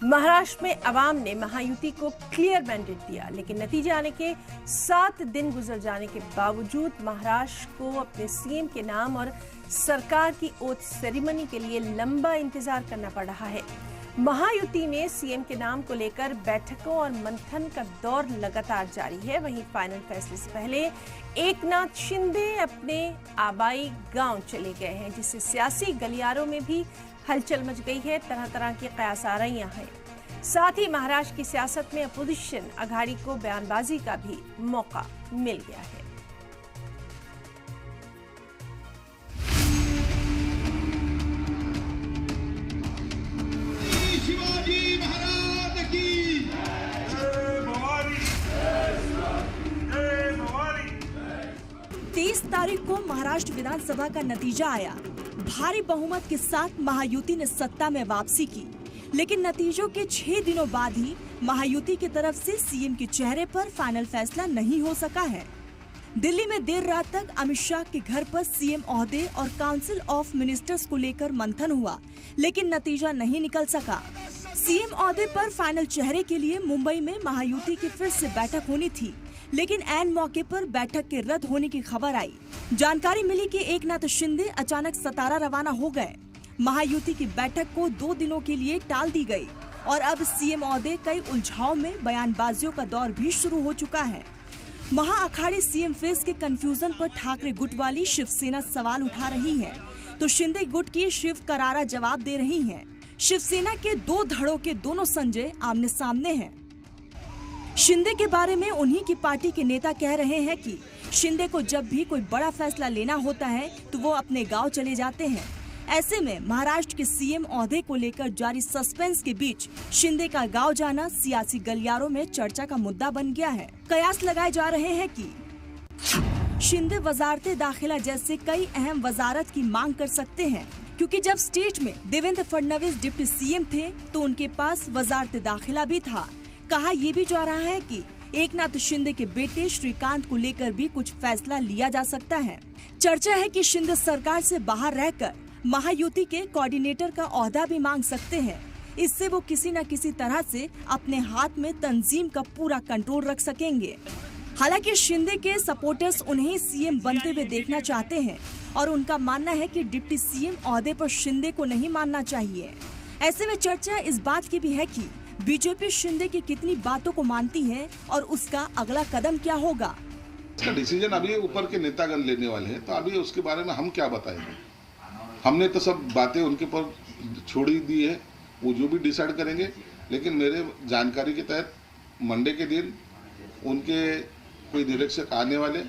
महाराष्ट्र में अवाम ने महायुति को क्लियर मैंडेट दिया, लेकिन नतीजे आने के 7 दिन गुजर जाने के बावजूद महाराष्ट्र को अपने सीएम के नाम और सरकार की ओथ सेरेमनी के लिए लंबा इंतजार करना पड़ रहा है। महायुति में सीएम के नाम को लेकर बैठकों और मंथन का दौर लगातार जारी है। वहीं फाइनल फैसले से पहले एकनाथ शिंदे अपने आबाई गांव चले गए हैं, जिससे सियासी गलियारों में भी हलचल मच गई है। तरह तरह की कयास आ रही हैं। साथ ही महाराष्ट्र की सियासत में अपोजिशन अघाड़ी को बयानबाजी का भी मौका मिल गया है। शिवाजी महाराज की जय भवानी, जय भवानी। 23 तारीख को महाराष्ट्र विधानसभा का नतीजा आया। भारी बहुमत के साथ महायुति ने सत्ता में वापसी की, लेकिन नतीजों के 6 दिनों बाद ही महायुति की तरफ से सीएम के चेहरे पर फाइनल फैसला नहीं हो सका है। दिल्ली में देर रात तक अमित शाह के घर पर सीएम ओहदे और काउंसिल ऑफ मिनिस्टर्स को लेकर मंथन हुआ, लेकिन नतीजा नहीं निकल सका। सीएम ओहदे पर फाइनल चेहरे के लिए मुंबई में महायुति की फिर से बैठक होनी थी, लेकिन ऐन मौके पर बैठक के रद्द होने की खबर आई। जानकारी मिली कि एकनाथ शिंदे अचानक सतारा रवाना हो गए। महायुति की बैठक को 2 दिनों के लिए टाल दी गई और अब सीएम ओहदे कई उलझाव में बयानबाजियों का दौर भी शुरू हो चुका है। महाअखाड़े सीएम फेस के कंफ्यूजन पर ठाकरे गुट वाली शिवसेना सवाल उठा रही है, तो शिंदे गुट की शिव करारा जवाब दे रही है। शिवसेना के 2 धड़ों के दोनों संजय आमने सामने हैं। शिंदे के बारे में उन्हीं की पार्टी के नेता कह रहे हैं कि शिंदे को जब भी कोई बड़ा फैसला लेना होता है तो वो अपने गांव चले जाते हैं। ऐसे में महाराष्ट्र के सीएम ओहदे को लेकर जारी सस्पेंस के बीच शिंदे का गांव जाना सियासी गलियारों में चर्चा का मुद्दा बन गया है। कयास लगाए जा रहे हैं कि शिंदे वजारते दाखिला जैसे कई अहम वजारत की मांग कर सकते हैं, क्योंकि जब स्टेट में देवेंद्र फडणवीस डिप्टी सीएम थे तो उनके पास वजारते दाखिला भी था। कहा यह भी जा रहा है कि एकनाथ शिंदे के बेटे श्रीकांत को लेकर भी कुछ फैसला लिया जा सकता है। चर्चा है कि शिंदे सरकार से बाहर रहकर महायुति के कोऑर्डिनेटर का ओहदा भी मांग सकते हैं। इससे वो किसी न किसी तरह से अपने हाथ में तंजीम का पूरा कंट्रोल रख सकेंगे। हालांकि शिंदे के सपोर्टर्स उन्हें सीएम बनते हुए देखना चाहते हैं और उनका मानना है कि डिप्टी सीएम ओहदे पर शिंदे को नहीं मानना चाहिए। ऐसे में चर्चा इस बात की भी है कि बीजेपी शिंदे की कितनी बातों को मानती है और उसका अगला कदम क्या होगा। इसका डिसीजन अभी ऊपर के नेतागण लेने वाले हैं, तो अभी उसके बारे में हम क्या बताएंगे। हमने तो सब बातें उनके पर छोड़ी दी है, वो जो भी डिसाइड करेंगे। लेकिन मेरे जानकारी के तहत मंडे के दिन उनके कोई निरीक्षक आने वाले,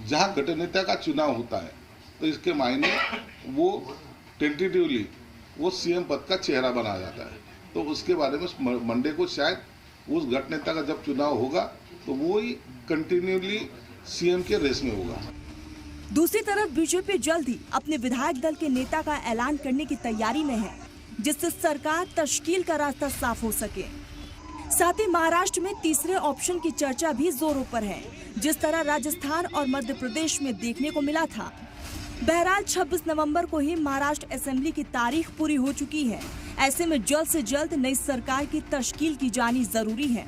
जहां गठनेता का चुनाव होता है तो इसके मायने वो टेंटेटिवली वो सीएम पद का चेहरा बना जाता है। तो उसके बारे में मंडे को शायद उस गठनेता का जब चुनाव होगा तो वो ही कंटिन्यूली सीएम के रेस में होगा। दूसरी तरफ बीजेपी जल्द ही अपने विधायक दल के नेता का ऐलान करने की तैयारी में है, जिससे सरकार तश्कील का रास्ता साफ हो सके। साथ ही महाराष्ट्र में तीसरे ऑप्शन की चर्चा भी जोरों पर है, जिस तरह राजस्थान और मध्य प्रदेश में देखने को मिला था। बहरहाल 26 नवंबर को ही महाराष्ट्र असेंबली की तारीख पूरी हो चुकी है। ऐसे में जल्द से जल्द नई सरकार की तश्कील की जानी जरूरी है।